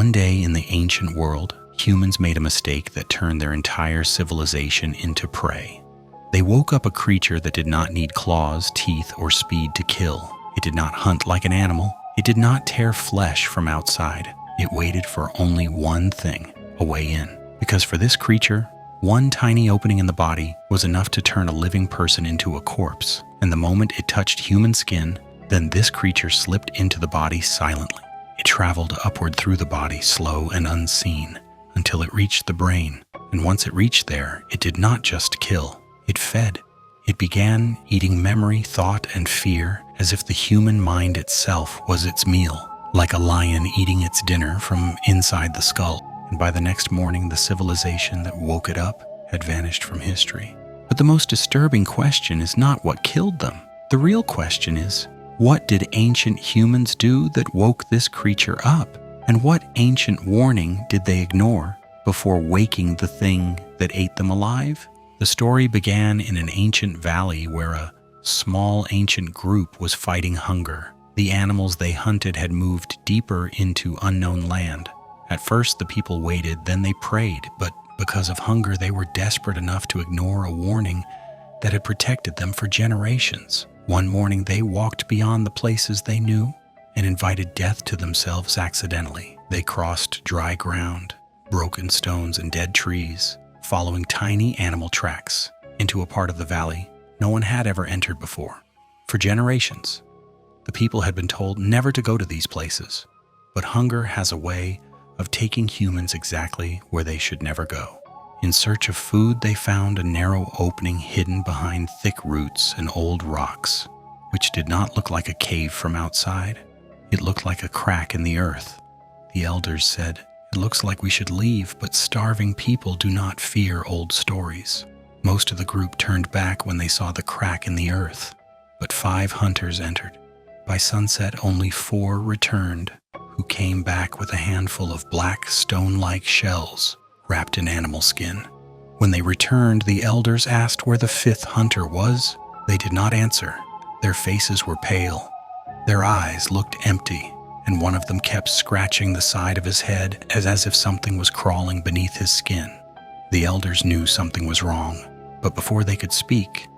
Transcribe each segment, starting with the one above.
One day in the ancient world, humans made a mistake that turned their entire civilization into prey. They woke up a creature that did not need claws, teeth, or speed to kill. It did not hunt like an animal. It did not tear flesh from outside. It waited for only one thing, a way in. Because for this creature, one tiny opening in the body was enough to turn a living person into a corpse. And the moment it touched human skin, then this creature slipped into the body silently. It traveled upward through the body, slow and unseen, until it reached the brain. And once it reached there, it did not just kill, it fed. It began eating memory, thought, and fear as if the human mind itself was its meal, like a lion eating its dinner from inside the skull. And by the next morning, the civilization that woke it up had vanished from history. But the most disturbing question is not what killed them. The real question is, what did ancient humans do that woke this creature up? And what ancient warning did they ignore before waking the thing that ate them alive? The story began in an ancient valley where a small ancient group was fighting hunger. The animals they hunted had moved deeper into unknown land. At first, the people waited, then they prayed, but because of hunger, they were desperate enough to ignore a warning that had protected them for generations. One morning, they walked beyond the places they knew and invited death to themselves accidentally. They crossed dry ground, broken stones, and dead trees, following tiny animal tracks into a part of the valley no one had ever entered before. For generations, the people had been told never to go to these places, but hunger has a way of taking humans exactly where they should never go. In search of food, they found a narrow opening hidden behind thick roots and old rocks, which did not look like a cave from outside. It looked like a crack in the earth. The elders said, "It looks like we should leave, but starving people do not fear old stories." Most of the group turned back when they saw the crack in the earth, but 5 hunters entered. By sunset, only 4 returned, who came back with a handful of black stone-like shells wrapped in animal skin. When they returned, the elders asked where the 5th hunter was. They did not answer. Their faces were pale. Their eyes looked empty, and one of them kept scratching the side of his head as if something was crawling beneath his skin. The elders knew something was wrong, but before they could speak,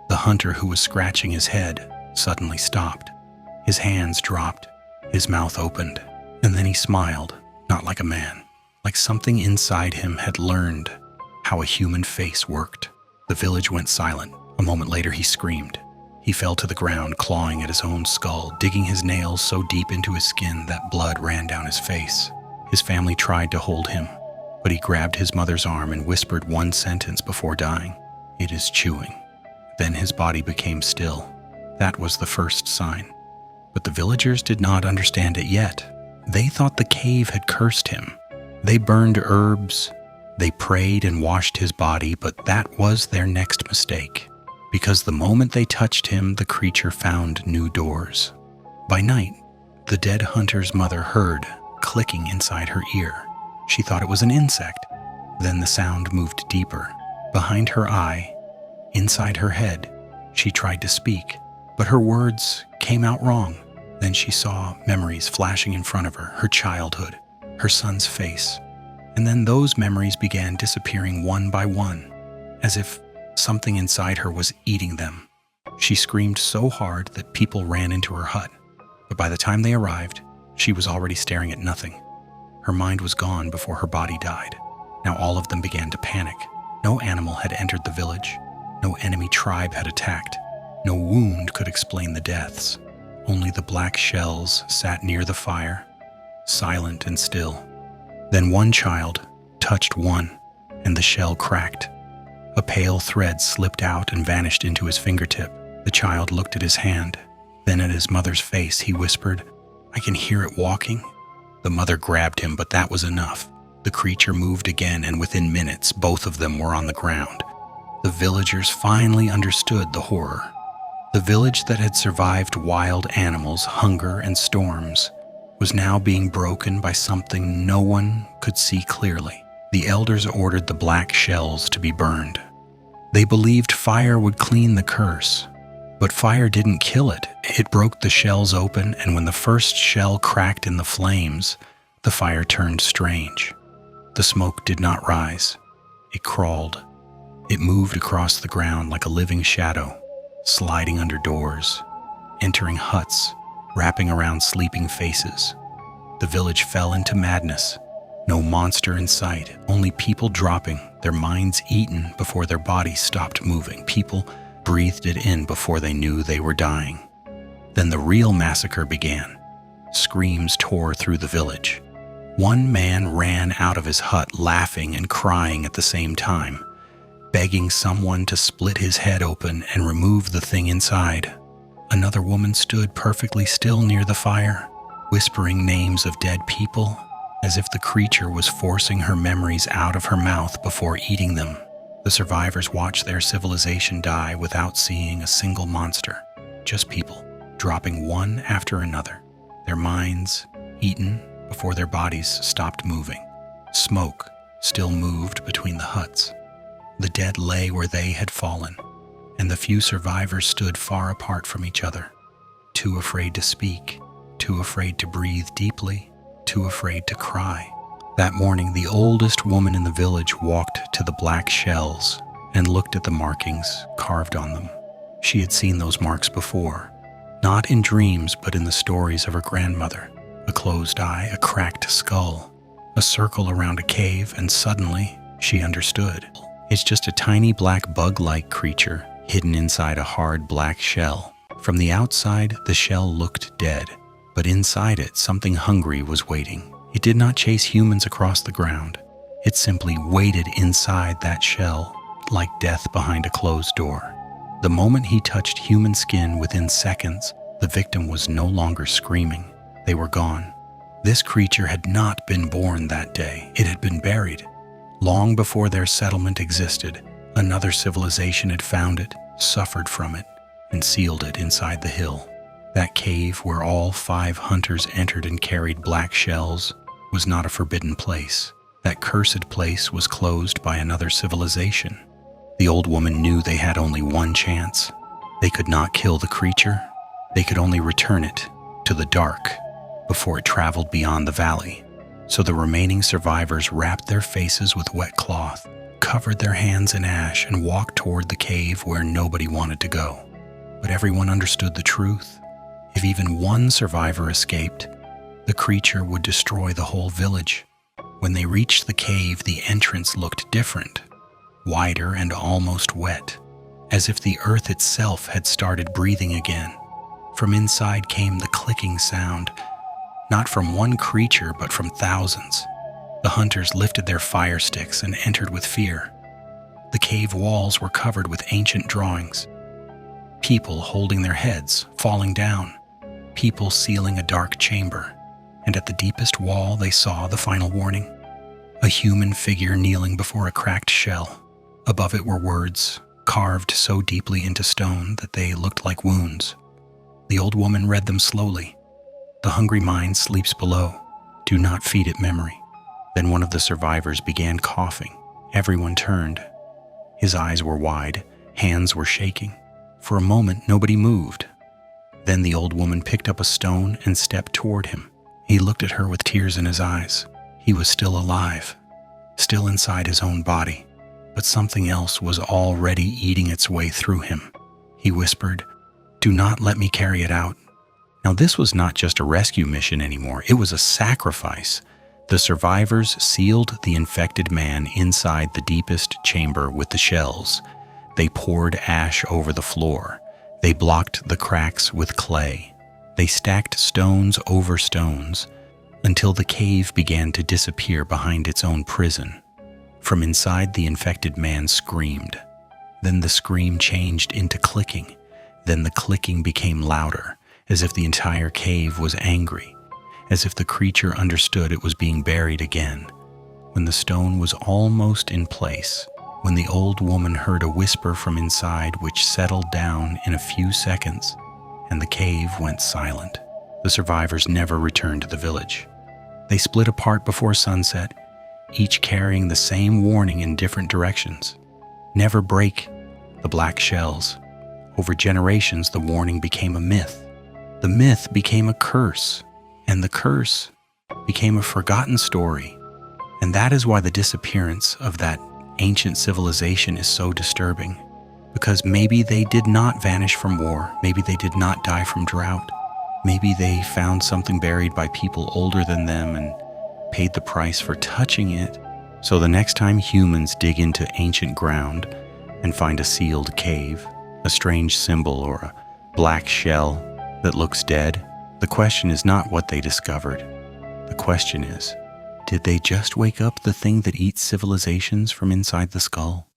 the hunter who was scratching his head suddenly stopped. His hands dropped, his mouth opened, and then he smiled, not like a man, like something inside him had learned how a human face worked. The village went silent. A moment later, he screamed. He fell to the ground, clawing at his own skull, digging his nails so deep into his skin that blood ran down his face. His family tried to hold him, but he grabbed his mother's arm and whispered one sentence before dying: "It is chewing." Then his body became still. That was the first sign. But the villagers did not understand it yet. They thought the cave had cursed him. They burned herbs, they prayed and washed his body, but that was their next mistake. Because the moment they touched him, the creature found new doors. By night, the dead hunter's mother heard clicking inside her ear. She thought it was an insect. Then the sound moved deeper. Behind her eye, inside her head, she tried to speak, but her words came out wrong. Then she saw memories flashing in front of her, her childhood, her son's face. And then those memories began disappearing one by one, as if something inside her was eating them. She screamed so hard that people ran into her hut. But by the time they arrived, she was already staring at nothing. Her mind was gone before her body died. Now all of them began to panic. No animal had entered the village. No enemy tribe had attacked. No wound could explain the deaths. Only the black shells sat near the fire, silent and still. Then one child touched one, and the shell cracked. A pale thread slipped out and vanished into his fingertip. The child looked at his hand, then at his mother's face. He whispered, "I can hear it walking." The mother grabbed him, but that was enough. The creature moved again, and within minutes, both of them were on the ground. The villagers finally understood the horror. The village that had survived wild animals, hunger, and storms was now being broken by something no one could see clearly. The elders ordered the black shells to be burned. They believed fire would clean the curse, but fire didn't kill it. It broke the shells open, and when the first shell cracked in the flames, The fire turned strange. The smoke did not rise. It crawled. It moved across the ground like a living shadow, sliding under doors, entering huts, wrapping around sleeping faces. The village fell into madness. No monster in sight, only people dropping, their minds eaten before their bodies stopped moving. People breathed it in before they knew they were dying. Then the real massacre began. Screams tore through the village. One man ran out of his hut laughing and crying at the same time, begging someone to split his head open and remove the thing inside. Another woman stood perfectly still near the fire, whispering names of dead people, as if the creature was forcing her memories out of her mouth before eating them. The survivors watched their civilization die without seeing a single monster, just people, dropping one after another, their minds eaten before their bodies stopped moving. Smoke still moved between the huts. The dead lay where they had fallen, and the few survivors stood far apart from each other, too afraid to speak, too afraid to breathe deeply, too afraid to cry. That morning, the oldest woman in the village walked to the black shells and looked at the markings carved on them. She had seen those marks before, not in dreams but in the stories of her grandmother. A closed eye, a cracked skull, a circle around a cave, and suddenly she understood. It's just a tiny black bug-like creature hidden inside a hard black shell. From the outside, the shell looked dead, but inside it, something hungry was waiting. It did not chase humans across the ground. It simply waited inside that shell, like death behind a closed door. The moment he touched human skin, within seconds, the victim was no longer screaming. They were gone. This creature had not been born that day. It had been buried. Long before their settlement existed, another civilization had found it, suffered from it, and sealed it inside the hill. That cave where all 5 hunters entered and carried black shells was not a forbidden place. That cursed place was closed by another civilization. The old woman knew they had only one chance. They could not kill the creature. They could only return it to the dark before it traveled beyond the valley. So the remaining survivors wrapped their faces with wet cloth, covered their hands in ash, and walked toward the cave where nobody wanted to go. But everyone understood the truth. If even one survivor escaped, the creature would destroy the whole village. When they reached the cave, the entrance looked different, wider and almost wet, as if the earth itself had started breathing again. From inside came the clicking sound, not from one creature but from thousands. The hunters lifted their fire sticks and entered with fear. The cave walls were covered with ancient drawings. People holding their heads, falling down. People sealing a dark chamber. And at the deepest wall they saw the final warning. A human figure kneeling before a cracked shell. Above it were words, carved so deeply into stone that they looked like wounds. The old woman read them slowly. The hungry mind sleeps below. Do not feed it memory. Then one of the survivors began coughing. Everyone turned. His eyes were wide, hands were shaking. For a moment, nobody moved. Then the old woman picked up a stone and stepped toward him. He looked at her with tears in his eyes. He was still alive, still inside his own body, but something else was already eating its way through him. He whispered, "Do not let me carry it out." Now this was not just a rescue mission anymore, it was a sacrifice. The survivors sealed the infected man inside the deepest chamber with the shells. They poured ash over the floor. They blocked the cracks with clay. They stacked stones over stones until the cave began to disappear behind its own prison. From inside, the infected man screamed. Then the scream changed into clicking. Then the clicking became louder, as if the entire cave was angry, as if the creature understood it was being buried again. When the stone was almost in place, when the old woman heard a whisper from inside which settled down in a few seconds, and the cave went silent. The survivors never returned to the village. They split apart before sunset, each carrying the same warning in different directions. Never break the black shells. Over generations, the warning became a myth. The myth became a curse, and the curse became a forgotten story. And that is why the disappearance of that ancient civilization is so disturbing. Because maybe they did not vanish from war, maybe they did not die from drought, maybe they found something buried by people older than them and paid the price for touching it. So the next time humans dig into ancient ground and find a sealed cave, a strange symbol or a black shell that looks dead, the question is not what they discovered. The question is, did they just wake up the thing that eats civilizations from inside the skull?